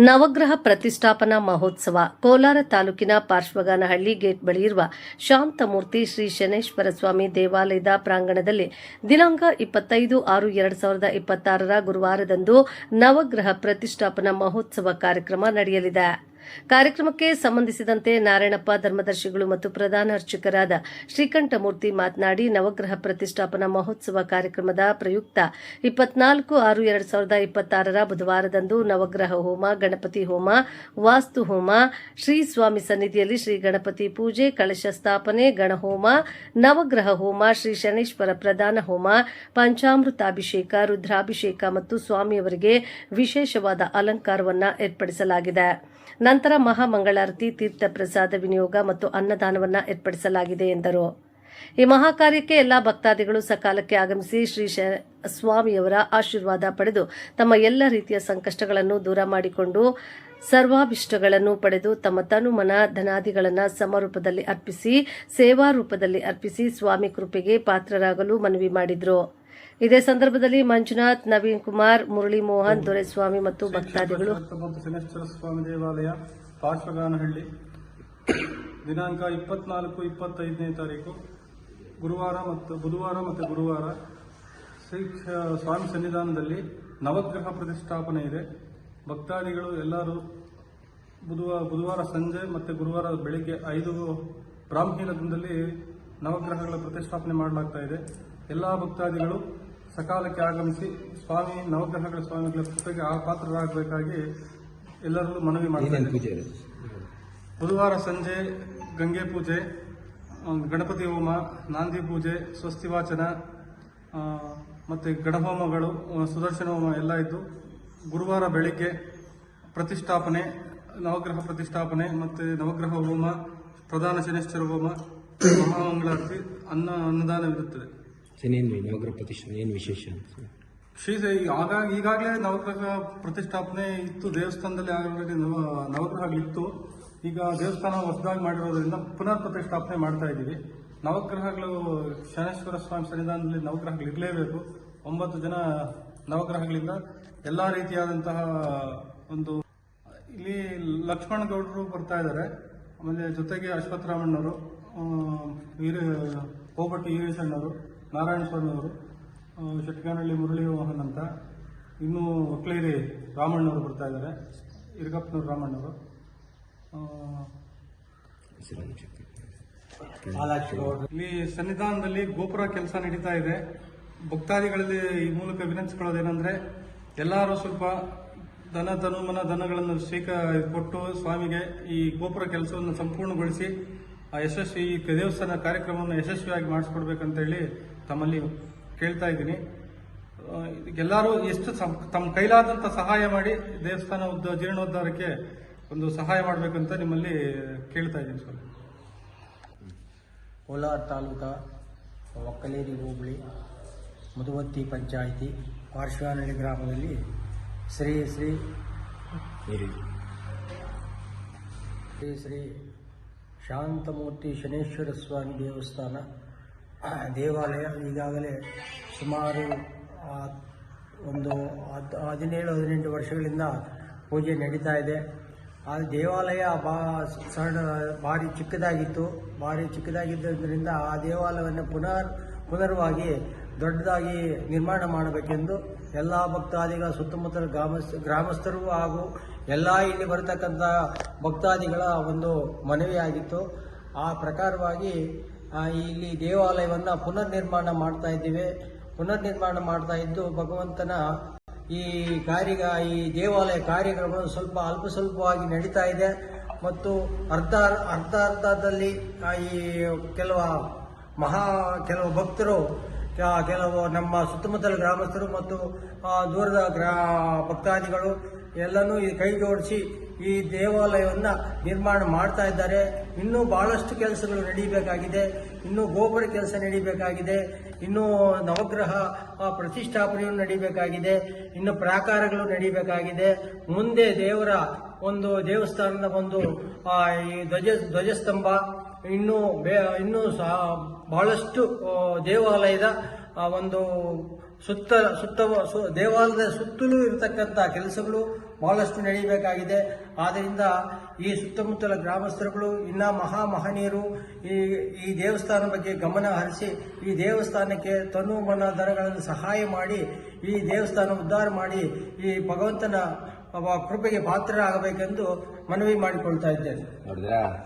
ನವಗ್ರಹ ಪ್ರತಿಷ್ಠಾಪನಾ ಮಹೋತ್ಸವ ಕೋಲಾರ ತಾಲೂಕಿನ ಪಾರ್ಶ್ವಗಾನಹಳ್ಳಿ ಗೇಟ್ ಬಳಿ ಇರುವ ಶಾಂತಮೂರ್ತಿ ಶ್ರೀ ಶನೇಶ್ವರ ಸ್ವಾಮಿ ದೇವಾಲಯದ ಪ್ರಾಂಗಣದಲ್ಲಿ ದಿನಾಂಕ 25/6/2026 ಗುರುವಾರದಂದು ನವಗ್ರಹ ಪ್ರತಿಷ್ಠಾಪನಾ ಮಹೋತ್ಸವ ಕಾರ್ಯಕ್ರಮ ನಡೆಯಲಿದೆ. ಕಾರ್ಯಕ್ರಮಕ್ಕೆ ಸಂಬಂಧಿಸಿದಂತೆ ನಾರಾಯಣಪ್ಪ ಧರ್ಮದರ್ಶಿಗಳು ಮತ್ತು ಪ್ರಧಾನ ಅರ್ಚಕರಾದ ಶ್ರೀಕಂಠಮೂರ್ತಿ ಮಾತನಾಡಿ, ನವಗ್ರಹ ಪ್ರತಿಷ್ಠಾಪನಾ ಮಹೋತ್ಸವ ಕಾರ್ಯಕ್ರಮದ ಪ್ರಯುಕ್ತ 24/6/2026 ಬುಧವಾರದಂದು ನವಗ್ರಹ ಹೋಮ, ಗಣಪತಿ ಹೋಮ, ವಾಸ್ತು ಹೋಮ, ಶ್ರೀ ಸ್ವಾಮಿ ಸನ್ನಿಧಿಯಲ್ಲಿ ಶ್ರೀ ಗಣಪತಿ ಪೂಜೆ, ಕಳಶ ಸ್ಥಾಪನೆ, ಗಣಹೋಮ, ನವಗ್ರಹ ಹೋಮ, ಶ್ರೀ ಶನೇಶ್ವರ ಪ್ರಧಾನ ಹೋಮ, ಪಂಚಾಮೃತಾಭಿಷೇಕ, ರುದ್ರಾಭಿಷೇಕ ಮತ್ತು ಸ್ವಾಮಿಯವರಿಗೆ ವಿಶೇಷವಾದ ಅಲಂಕಾರವನ್ನು ಏರ್ಪಡಿಸಲಾಗಿದೆ. ನಂತರ ಮಹಾಮಂಗಳಾರತಿ, ತೀರ್ಥ ಪ್ರಸಾದ ವಿನಿಯೋಗ ಮತ್ತು ಅನ್ನದಾನವನ್ನು ಏರ್ಪಡಿಸಲಾಗಿದೆ ಎಂದರು. ಈ ಮಹಾಕಾರ್ಯಕ್ಕೆ ಎಲ್ಲಾ ಭಕ್ತಾದಿಗಳು ಸಕಾಲಕ್ಕೆ ಆಗಮಿಸಿ ಶ್ರೀ ಸ್ವಾಮಿಯವರ ಆಶೀರ್ವಾದ ಪಡೆದು ತಮ್ಮ ಎಲ್ಲ ರೀತಿಯ ಸಂಕಷ್ಟಗಳನ್ನು ದೂರ ಮಾಡಿಕೊಂಡು ಸರ್ವಾಭಿಷ್ಟಗಳನ್ನು ಪಡೆದು ತಮ್ಮ ತನು ಮನ ಧನಾದಿಗಳನ್ನು ಸಮರೂಪದಲ್ಲಿ ಅರ್ಪಿಸಿ ಸೇವಾ ರೂಪದಲ್ಲಿ ಅರ್ಪಿಸಿ ಸ್ವಾಮಿ ಕೃಪೆಗೆ ಪಾತ್ರರಾಗಲು ಮನವಿ ಮಾಡಿದರು. ಇದೇ ಸಂದರ್ಭದಲ್ಲಿ ಮಂಜುನಾಥ್, ನವೀನ್ ಕುಮಾರ್, ಮುರಳಿ ಮೋಹನ್, ದೊರೆಸ್ವಾಮಿ ಮತ್ತು ಭಕ್ತಾದಿಗಳು ಶನೇಶ್ವರ ಸ್ವಾಮಿ ದೇವಾಲಯ ಪಾರ್ಶ್ವಗಾನಹಳ್ಳಿ ದಿನಾಂಕ 24-25ನೇ ತಾರೀಕು ಬುಧವಾರ ಮತ್ತು ಗುರುವಾರ ಶ್ರೀ ಸ್ವಾಮಿ ಸನ್ನಿಧಾನದಲ್ಲಿ ನವಗ್ರಹ ಪ್ರತಿಷ್ಠಾಪನೆ ಇದೆ. ಭಕ್ತಾದಿಗಳು ಎಲ್ಲರೂ ಬುಧವಾರ ಸಂಜೆ ಮತ್ತು ಗುರುವಾರ ಬೆಳಿಗ್ಗೆ 5 ಬ್ರಾಹ್ಮೀಲದಲ್ಲಿ ನವಗ್ರಹಗಳ ಪ್ರತಿಷ್ಠಾಪನೆ ಮಾಡಲಾಗ್ತಾ ಇದೆ. ಎಲ್ಲ ಭಕ್ತಾದಿಗಳು ಸಕಾಲಕ್ಕೆ ಆಗಮಿಸಿ ನವಗ್ರಹಗಳ ಸ್ವಾಮಿಗಳ ಕೃಪೆಗೆ ಪಾತ್ರರಾಗಬೇಕಾಗಿ ಎಲ್ಲರಲ್ಲೂ ಮನವಿ ಮಾಡ್ತಾರೆ. ಬುಧವಾರ ಸಂಜೆ ಗಂಗೆ ಪೂಜೆ, ಗಣಪತಿ ಹೋಮ, ನಾಂದಿ ಪೂಜೆ, ಸ್ವಸ್ತಿ ವಾಚನ ಮತ್ತು ಗಣಹೋಮಗಳು, ಸುದರ್ಶನ ಹೋಮ ಎಲ್ಲ ಇದ್ದು, ಗುರುವಾರ ಬೆಳಿಗ್ಗೆ ಪ್ರತಿಷ್ಠಾಪನೆ, ನವಗ್ರಹ ಪ್ರತಿಷ್ಠಾಪನೆ ಮತ್ತು ನವಗ್ರಹ ಹೋಮ, ಪ್ರಧಾನ ಶನೇಶ್ವರ ಹೋಮ, ಮಹಾಮಂಗಳಾರತಿ, ಅನ್ನದಾನವಿರುತ್ತದೆ. ನವಗ್ರಹ ಪ್ರತಿಷ್ಠಾಪನೆ ಏನು ವಿಶೇಷ? ಈಗಾಗಲೇ ನವಗ್ರಹ ಪ್ರತಿಷ್ಠಾಪನೆ ಇತ್ತು, ದೇವಸ್ಥಾನದಲ್ಲಿ ಆಲ್ರೆಡಿ ನವಗ್ರಹಗಳಿತ್ತು. ಈಗ ದೇವಸ್ಥಾನ ಹೊಸದಾಗಿ ಮಾಡಿರೋದ್ರಿಂದ ಪುನರ್ ಪ್ರತಿಷ್ಠಾಪನೆ ಮಾಡ್ತಾ ಇದ್ದೀವಿ. ನವಗ್ರಹಗಳು ಶನೇಶ್ವರ ಸ್ವಾಮಿ ಸನ್ನಿಧಾನದಲ್ಲಿ ನವಗ್ರಹಗಳು ಇರಲೇಬೇಕು. 9 ಜನ ನವಗ್ರಹಗಳಿಂದ ಎಲ್ಲ ರೀತಿಯಾದಂತಹ ಒಂದು ಇಲ್ಲಿ ಲಕ್ಷ್ಮಣ ಗೌಡರು ಬರ್ತಾ ಇದ್ದಾರೆ. ಆಮೇಲೆ ಜೊತೆಗೆ ಅಶ್ವತ್ಥರಾಮಣ್ಣವರು, ಹೋಬಟ್ಟಿ ಈರೇಶಣ್ಣವರು, ನಾರಾಯಣ ಸ್ವಾಮಿಯವರು, ಶೆಟ್ಗಾನಹಳ್ಳಿ ಮುರಳಿ ಮೋಹನ್ ಅಂತ, ಇನ್ನೂ ಒಕ್ಲೇರಿ ರಾಮಣ್ಣವರು ಬರ್ತಾ ಇದ್ದಾರೆ, ಇರ್ಗಪ್ಪನವರು ರಾಮಣ್ಣವರು, ಇಲ್ಲಿ ಸನ್ನಿಧಾನದಲ್ಲಿ ಗೋಪುರ ಕೆಲಸ ನಡೀತಾ ಇದೆ. ಭಕ್ತಾದಿಗಳಲ್ಲಿ ಈ ಮೂಲಕ ವಿನಂತಿಸಿಕೊಳ್ಳೋದೇನೆಂದ್ರೆ, ಎಲ್ಲರೂ ಸ್ವಲ್ಪ ಧನಗಳನ್ನು ಕೊಟ್ಟು ಸ್ವಾಮಿಗೆ ಈ ಗೋಪುರ ಕೆಲಸವನ್ನು ಸಂಪೂರ್ಣಗೊಳಿಸಿ ಯಶಸ್ವಿ ಈ ದೇವಸ್ಥಾನ ಕಾರ್ಯಕ್ರಮವನ್ನು ಯಶಸ್ವಿಯಾಗಿ ಮಾಡಿಸ್ಕೊಡ್ಬೇಕಂತ ಹೇಳಿ ತಮ್ಮಲ್ಲಿ ಕೇಳ್ತಾ ಇದ್ದೀನಿ. ಎಲ್ಲರೂ ಎಷ್ಟು ತಮ್ಮ ಕೈಲಾದಂಥ ಸಹಾಯ ಮಾಡಿ ದೇವಸ್ಥಾನ ಜೀರ್ಣೋದ್ಧಾರಕ್ಕೆ ಒಂದು ಸಹಾಯ ಮಾಡಬೇಕಂತ ನಿಮ್ಮಲ್ಲಿ ಕೇಳ್ತಾ ಇದ್ದೀನಿ ಸರ್. ಕೋಲಾರ ತಾಲೂಕಾ ಒಕ್ಕಲೇರಿ ಹೋಬಳಿ ಮುದುವತ್ತಿ ಪಂಚಾಯಿತಿ ಪಾರ್ಶ್ವಗಾನಹಳ್ಳಿ ಗ್ರಾಮದಲ್ಲಿ ಶ್ರೀ ಶಾಂತಮೂರ್ತಿ ಶನೇಶ್ವರ ಸ್ವಾಮಿ ದೇವಾಲಯ ಈಗಾಗಲೇ ಸುಮಾರು ಒಂದು 17-18 ವರ್ಷಗಳಿಂದ ಪೂಜೆ ನಡೀತಾ ಇದೆ. ಆ ದೇವಾಲಯ ಭಾರಿ ಚಿಕ್ಕದಾಗಿದ್ದರಿಂದ ಆ ದೇವಾಲಯವನ್ನು ಪುನರ್ವಾಗಿ ದೊಡ್ಡದಾಗಿ ನಿರ್ಮಾಣ ಮಾಡಬೇಕೆಂದು ಎಲ್ಲ ಭಕ್ತಾದಿಗಳ ಸುತ್ತಮುತ್ತಲ ಗ್ರಾಮಸ್ಥರು ಹಾಗೂ ಎಲ್ಲ ಇಲ್ಲಿ ಬರತಕ್ಕಂಥ ಭಕ್ತಾದಿಗಳ ಒಂದು ಮನವಿಯಾಗಿತ್ತು. ಆ ಪ್ರಕಾರವಾಗಿ ಇಲ್ಲಿ ದೇವಾಲಯವನ್ನು ಪುನರ್ನಿರ್ಮಾಣ ಮಾಡ್ತಾ ಇದ್ದು ಭಗವಂತನ ಈ ದೇವಾಲಯ ಕಾರ್ಯಕ್ರಮಗಳು ಅಲ್ಪ ಸ್ವಲ್ಪವಾಗಿ ನಡೀತಾ ಇದೆ. ಮತ್ತು ಅರ್ಧದಲ್ಲಿ ಈ ಕೆಲವು ಭಕ್ತರು, ಕೆಲವು ನಮ್ಮ ಸುತ್ತಮುತ್ತಲ ಗ್ರಾಮಸ್ಥರು ಮತ್ತು ದೂರದ ಭಕ್ತಾದಿಗಳು ಎಲ್ಲನೂ ಕೈ ಜೋಡಿಸಿ ಈ ದೇವಾಲಯವನ್ನು ನಿರ್ಮಾಣ ಮಾಡ್ತಾ ಇದ್ದಾರೆ. ಇನ್ನೂ ಬಹಳಷ್ಟು ಕೆಲಸಗಳು ನಡೀಬೇಕಾಗಿದೆ. ಇನ್ನೂ ಗೋಪುರ ಕೆಲಸ ನಡೀಬೇಕಾಗಿದೆ. ಇನ್ನೂ ನವಗ್ರಹ ಪ್ರತಿಷ್ಠಾಪನೆಯನ್ನು ನಡೀಬೇಕಾಗಿದೆ. ಇನ್ನು ಪ್ರಾಕಾರಗಳು ನಡೀಬೇಕಾಗಿದೆ. ಮುಂದೆ ದೇವರ ಒಂದು ದೇವಸ್ಥಾನದ ಒಂದು ಈ ಧ್ವಜಸ್ತಂಭ, ಇನ್ನೂ ಬಹಳಷ್ಟು ದೇವಾಲಯದ ಒಂದು ದೇವಾಲಯದ ಸುತ್ತಲೂ ಇರತಕ್ಕಂಥ ಕೆಲಸಗಳು ಬಹಳಷ್ಟು ನಡೆಯಬೇಕಾಗಿದೆ. ಆದ್ದರಿಂದ ಈ ಸುತ್ತಮುತ್ತಲ ಗ್ರಾಮಸ್ಥರುಗಳು ಇನ್ನ ಮಹನೀಯರು ಈ ದೇವಸ್ಥಾನ ಬಗ್ಗೆ ಗಮನ ಹರಿಸಿ ಈ ದೇವಸ್ಥಾನಕ್ಕೆ ತನು ಮನ ಧನಗಳನ್ನು ಸಹಾಯ ಮಾಡಿ ಈ ದೇವಸ್ಥಾನ ಉದ್ಧಾರ ಮಾಡಿ ಈ ಭಗವಂತನ ಕೃಪೆಗೆ ಪಾತ್ರರಾಗಬೇಕೆಂದು ಮನವಿ ಮಾಡಿಕೊಳ್ತಾ ಇದ್ದೇನೆ. ನೋಡಿದ್ರಾ?